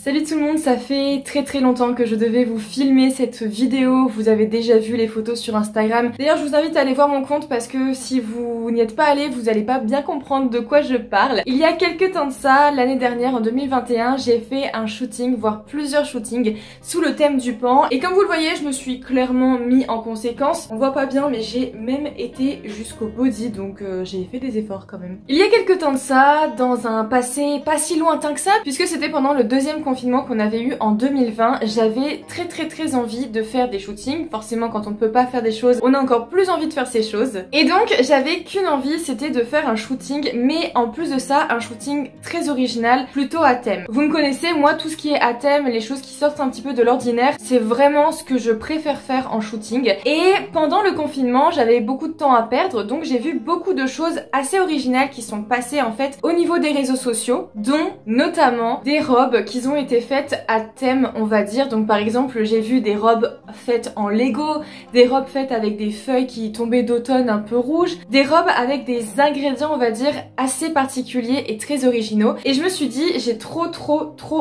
Salut tout le monde, ça fait très longtemps que je devais vous filmer cette vidéo, vous avez déjà vu les photos sur Instagram. D'ailleurs je vous invite à aller voir mon compte parce que si vous n'y êtes pas allé, vous allez pas bien comprendre de quoi je parle. Il y a quelques temps de ça, l'année dernière en 2021, j'ai fait un shooting, voire plusieurs shootings sous le thème du pan. Et comme vous le voyez, je me suis clairement mis en conséquence. On voit pas bien mais j'ai même été jusqu'au body, donc j'ai fait des efforts quand même. Il y a quelques temps de ça, dans un passé pas si lointain que ça, puisque c'était pendant le deuxième confinement qu'on avait eu en 2020, j'avais très envie de faire des shootings. Forcément quand on ne peut pas faire des choses, on a encore plus envie de faire ces choses. Et donc j'avais qu'une envie, c'était de faire un shooting, mais en plus de ça, un shooting très original, plutôt à thème. Vous me connaissez, moi tout ce qui est à thème, les choses qui sortent un petit peu de l'ordinaire, c'est vraiment ce que je préfère faire en shooting. Et pendant le confinement, j'avais beaucoup de temps à perdre, donc j'ai vu beaucoup de choses assez originales qui sont passées en fait au niveau des réseaux sociaux, dont notamment des robes qui ont été faites à thème, on va dire. Donc par exemple j'ai vu des robes faites en Lego, des robes faites avec des feuilles qui tombaient d'automne un peu rouges, des robes avec des ingrédients on va dire assez particuliers et très originaux. Et je me suis dit j'ai trop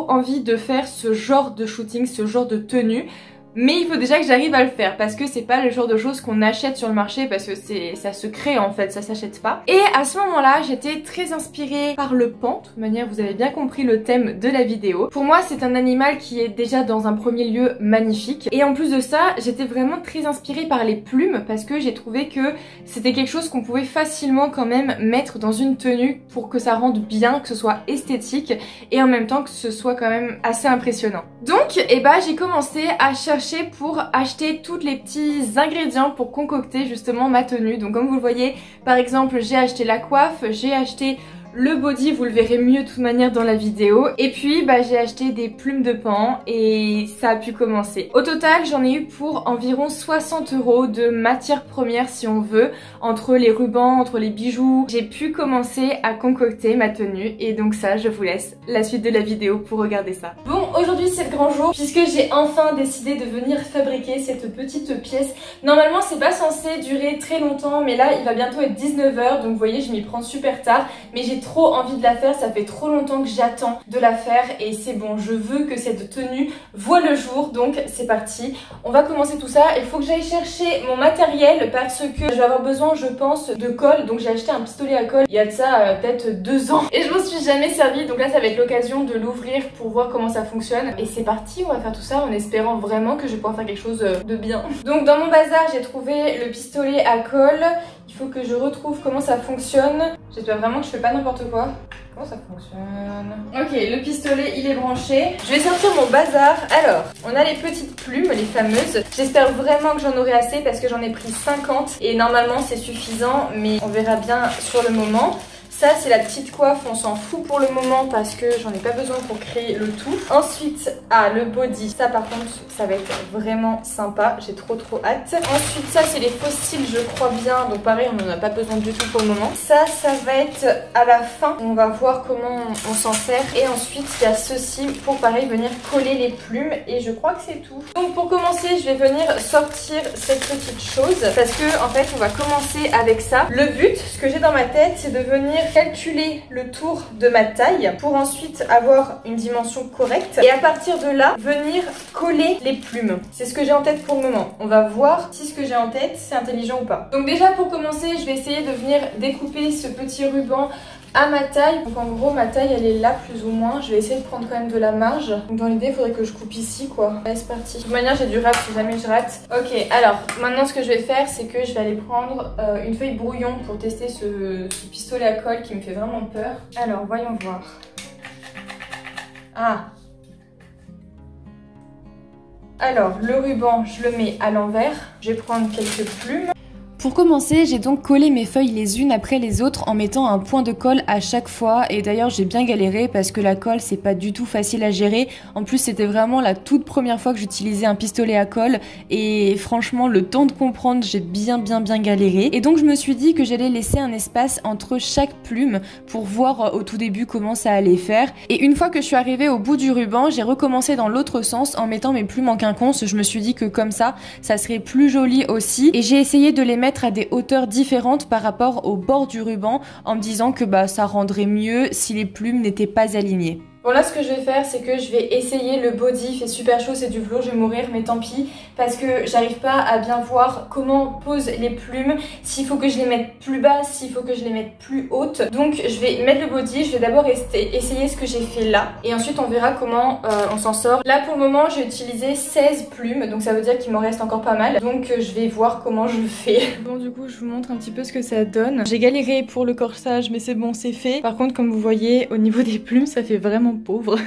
envie de faire ce genre de shooting, ce genre de tenue. Mais il faut déjà que j'arrive à le faire parce que c'est pas le genre de choses qu'on achète sur le marché parce que ça se crée en fait, ça s'achète pas. Et à ce moment-là, j'étais très inspirée par le pan. De toute manière, vous avez bien compris le thème de la vidéo. Pour moi, c'est un animal qui est déjà dans un premier lieu magnifique. Et en plus de ça, j'étais vraiment très inspirée par les plumes parce que j'ai trouvé que c'était quelque chose qu'on pouvait facilement quand même mettre dans une tenue pour que ça rende bien, que ce soit esthétique et en même temps que ce soit quand même assez impressionnant. Donc, j'ai commencé à chercher pour acheter tous les petits ingrédients pour concocter justement ma tenue. Donc comme vous le voyez, par exemple j'ai acheté la coiffe, j'ai acheté le body, vous le verrez mieux de toute manière dans la vidéo. Et puis j'ai acheté des plumes de pan et ça a pu commencer. Au total j'en ai eu pour environ 60 € de matières premières si on veut, entre les rubans, entre les bijoux. J'ai pu commencer à concocter ma tenue et donc ça je vous laisse la suite de la vidéo pour regarder ça. Bon, aujourd'hui c'est le grand jour puisque j'ai enfin décidé de venir fabriquer cette petite pièce. Normalement c'est pas censé durer très longtemps mais là il va bientôt être 19 h, donc vous voyez je m'y prends super tard, mais j'ai trop envie de la faire, ça fait trop longtemps que j'attends de la faire et c'est bon, je veux que cette tenue voit le jour, donc c'est parti. On va commencer tout ça. Il faut que j'aille chercher mon matériel parce que je vais avoir besoin, je pense, de colle. Donc j'ai acheté un pistolet à colle il y a de ça peut-être 2 ans et je m'en suis jamais servi, donc là ça va être l'occasion de l'ouvrir pour voir comment ça fonctionne. Et c'est parti, on va faire tout ça en espérant vraiment que je vais pouvoir faire quelque chose de bien. Donc dans mon bazar j'ai trouvé le pistolet à colle. Il faut que je retrouve comment ça fonctionne. J'espère vraiment que je fais pas n'importe quoi. Comment ça fonctionne? Ok, le pistolet il est branché. Je vais sortir mon bazar. Alors, on a les petites plumes, les fameuses. J'espère vraiment que j'en aurai assez parce que j'en ai pris 50 et normalement c'est suffisant, mais on verra bien sur le moment. Ça c'est la petite coiffe, on s'en fout pour le moment parce que j'en ai pas besoin pour créer le tout. Ensuite, le body, ça par contre ça va être vraiment sympa, j'ai trop hâte. Ensuite ça c'est les fossiles je crois bien, donc pareil on n'en a pas besoin du tout pour le moment. Ça va être à la fin, on va voir comment on s'en sert. Et ensuite il y a ceci pour pareil venir coller les plumes et je crois que c'est tout. Donc pour commencer je vais venir sortir cette petite chose parce que en fait on va commencer avec ça. Le but, ce que j'ai dans ma tête c'est de venir calculer le tour de ma taille pour ensuite avoir une dimension correcte et à partir de là venir coller les plumes. C'est ce que j'ai en tête pour le moment. On va voir si ce que j'ai en tête c'est intelligent ou pas. Donc déjà pour commencer je vais essayer de venir découper ce petit ruban à ma taille. Donc en gros ma taille elle est là plus ou moins. Je vais essayer de prendre quand même de la marge. Donc dans l'idée il faudrait que je coupe ici quoi. Allez c'est parti. De toute manière j'ai du rap si jamais je rate. Ok, alors maintenant ce que je vais faire c'est que je vais aller prendre une feuille brouillon pour tester ce pistolet à colle qui me fait vraiment peur. Alors voyons voir. Alors le ruban je le mets à l'envers. Je vais prendre quelques plumes. Pour commencer, j'ai donc collé mes feuilles les unes après les autres en mettant un point de colle à chaque fois. Et d'ailleurs, j'ai bien galéré parce que la colle, c'est pas du tout facile à gérer. En plus, c'était vraiment la toute première fois que j'utilisais un pistolet à colle. Et franchement, le temps de comprendre, j'ai bien galéré. Et donc, je me suis dit que j'allais laisser un espace entre chaque plume pour voir au tout début comment ça allait faire. Et une fois que je suis arrivée au bout du ruban, j'ai recommencé dans l'autre sens en mettant mes plumes en quinconce. Je me suis dit que comme ça serait plus joli aussi. Et j'ai essayé de les mettre à des hauteurs différentes par rapport au bord du ruban en me disant que ça rendrait mieux si les plumes n'étaient pas alignées. Bon là ce que je vais faire c'est que je vais essayer le body, il fait super chaud, c'est du velours, je vais mourir mais tant pis parce que j'arrive pas à bien voir comment posent les plumes, s'il faut que je les mette plus bas, s'il faut que je les mette plus hautes. Donc je vais mettre le body, je vais d'abord essayer ce que j'ai fait là et ensuite on verra comment on s'en sort. Là pour le moment j'ai utilisé 16 plumes donc ça veut dire qu'il m'en reste encore pas mal, donc je vais voir comment je fais. Bon du coup je vous montre un petit peu ce que ça donne. J'ai galéré pour le corsage mais c'est bon, c'est fait. Par contre comme vous voyez au niveau des plumes ça fait vraiment pauvre.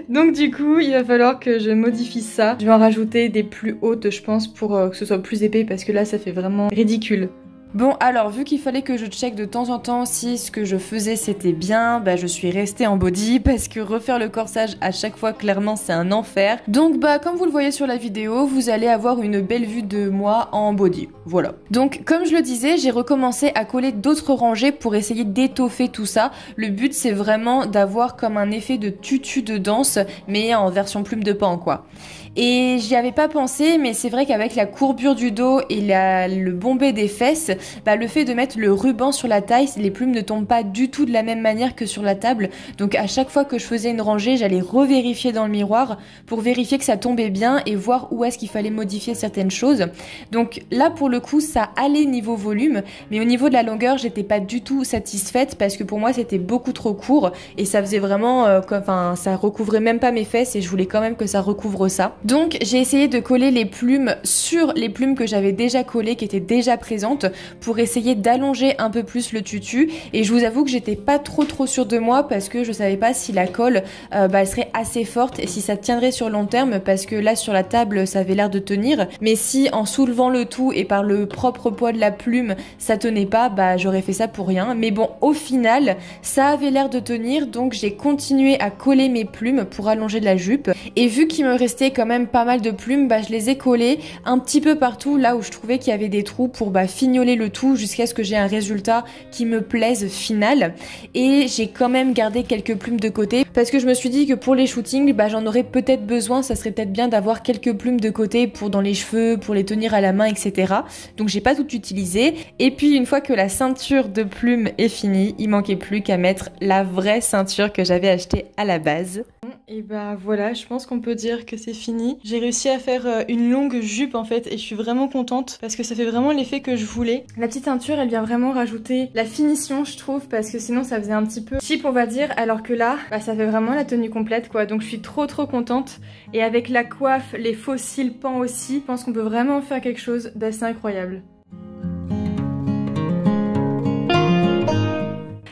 Donc du coup il va falloir que je modifie ça. Je vais en rajouter des plus hautes je pense pour que ce soit plus épais parce que là ça fait vraiment ridicule. Bon alors vu qu'il fallait que je check de temps en temps si ce que je faisais c'était bien, bah je suis restée en body parce que refaire le corsage à chaque fois clairement c'est un enfer. Donc bah comme vous le voyez sur la vidéo, vous allez avoir une belle vue de moi en body, voilà. Donc comme je le disais, j'ai recommencé à coller d'autres rangées pour essayer d'étoffer tout ça. Le but c'est vraiment d'avoir comme un effet de tutu de danse mais en version plume de pan quoi. Et j'y avais pas pensé mais c'est vrai qu'avec la courbure du dos et le bombé des fesses, bah, le fait de mettre le ruban sur la taille, les plumes ne tombent pas du tout de la même manière que sur la table. Donc à chaque fois que je faisais une rangée, j'allais revérifier dans le miroir pour vérifier que ça tombait bien et voir où est-ce qu'il fallait modifier certaines choses. Donc là pour le coup ça allait niveau volume, mais au niveau de la longueur j'étais pas du tout satisfaite parce que pour moi c'était beaucoup trop court et ça faisait vraiment, enfin ça recouvrait même pas mes fesses et je voulais quand même que ça recouvre ça. Donc j'ai essayé de coller les plumes sur les plumes que j'avais déjà collées, qui étaient déjà présentes, pour essayer d'allonger un peu plus le tutu. Et je vous avoue que j'étais pas trop sûre de moi parce que je savais pas si la colle elle serait assez forte et si ça tiendrait sur long terme, parce que là sur la table ça avait l'air de tenir, mais si en soulevant le tout et par le propre poids de la plume ça tenait pas, bah j'aurais fait ça pour rien. Mais bon au final ça avait l'air de tenir, donc j'ai continué à coller mes plumes pour allonger la jupe. Et vu qu'il me restait quand même pas mal de plumes, bah je les ai collées un petit peu partout là où je trouvais qu'il y avait des trous pour fignoler le tout jusqu'à ce que j'ai un résultat qui me plaise final. Et j'ai quand même gardé quelques plumes de côté parce que je me suis dit que pour les shootings bah j'en aurais peut-être besoin, ça serait peut-être bien d'avoir quelques plumes de côté pour dans les cheveux, pour les tenir à la main, etc. Donc j'ai pas tout utilisé. Et puis une fois que la ceinture de plumes est finie, il manquait plus qu'à mettre la vraie ceinture que j'avais achetée à la base. Et bah voilà, je pense qu'on peut dire que c'est fini. J'ai réussi à faire une longue jupe en fait et je suis vraiment contente parce que ça fait vraiment l'effet que je voulais. La petite teinture elle vient vraiment rajouter la finition je trouve, parce que sinon ça faisait un petit peu cheap on va dire, alors que là bah, ça fait vraiment la tenue complète quoi. Donc je suis trop contente, et avec la coiffe, les faux cils pans aussi, je pense qu'on peut vraiment faire quelque chose d'assez incroyable.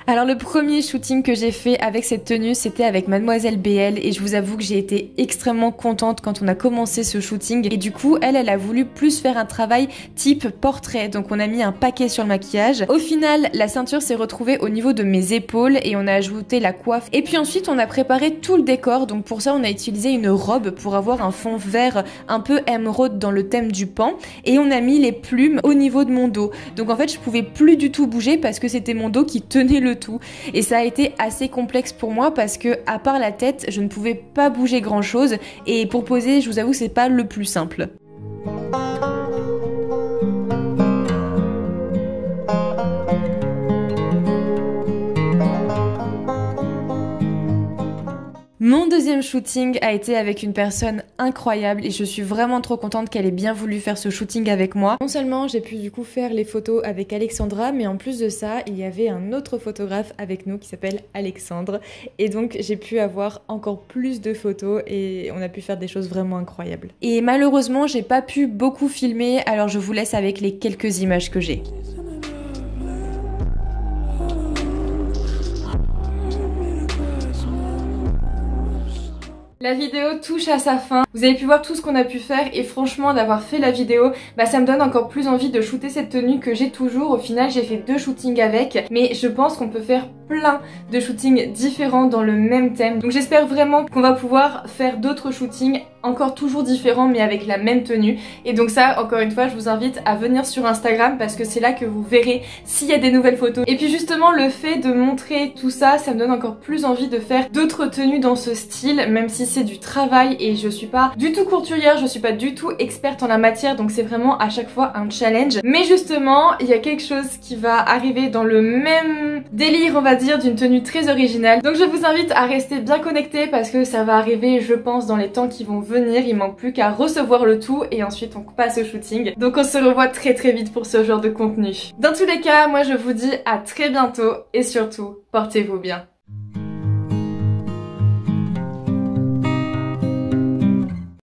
Alors le premier shooting que j'ai fait avec cette tenue, c'était avec Mademoiselle BL, et je vous avoue que j'ai été extrêmement contente quand on a commencé ce shooting. Et du coup, elle a voulu plus faire un travail type portrait, donc on a mis un paquet sur le maquillage. Au final, la ceinture s'est retrouvée au niveau de mes épaules et on a ajouté la coiffe. Et puis ensuite, on a préparé tout le décor, donc pour ça, on a utilisé une robe pour avoir un fond vert un peu émeraude dans le thème du pan, et on a mis les plumes au niveau de mon dos. Donc en fait, je pouvais plus du tout bouger parce que c'était mon dos qui tenait le tout. Et ça a été assez complexe pour moi parce que à part la tête, je ne pouvais pas bouger grand chose, et pour poser, je vous avoue, c'est pas le plus simple. Mon deuxième shooting a été avec une personne incroyable et je suis vraiment trop contente qu'elle ait bien voulu faire ce shooting avec moi. Non seulement j'ai pu du coup faire les photos avec Alexandra, mais en plus de ça, il y avait un autre photographe avec nous qui s'appelle Alexandre. Et donc j'ai pu avoir encore plus de photos et on a pu faire des choses vraiment incroyables. Et malheureusement, j'ai pas pu beaucoup filmer, alors je vous laisse avec les quelques images que j'ai. La vidéo touche à sa fin. Vous avez pu voir tout ce qu'on a pu faire et franchement d'avoir fait la vidéo, bah ça me donne encore plus envie de shooter cette tenue que j'ai toujours. Au final j'ai fait 2 shootings avec, mais je pense qu'on peut faire plein de shootings différents dans le même thème. Donc j'espère vraiment qu'on va pouvoir faire d'autres shootings encore toujours différent mais avec la même tenue. Et donc ça, encore une fois, je vous invite à venir sur Instagram parce que c'est là que vous verrez s'il y a des nouvelles photos. Et puis justement, le fait de montrer tout ça, ça me donne encore plus envie de faire d'autres tenues dans ce style, même si c'est du travail et je suis pas du tout couturière, je suis pas du tout experte en la matière, donc c'est vraiment à chaque fois un challenge. Mais justement, il y a quelque chose qui va arriver dans le même délire, on va dire, d'une tenue très originale. Donc je vous invite à rester bien connectés parce que ça va arriver, je pense, dans les temps qui vont venir. Il manque plus qu'à recevoir le tout et ensuite on passe au shooting. Donc on se revoit très très vite pour ce genre de contenu. Dans tous les cas, moi je vous dis à très bientôt et surtout, portez-vous bien.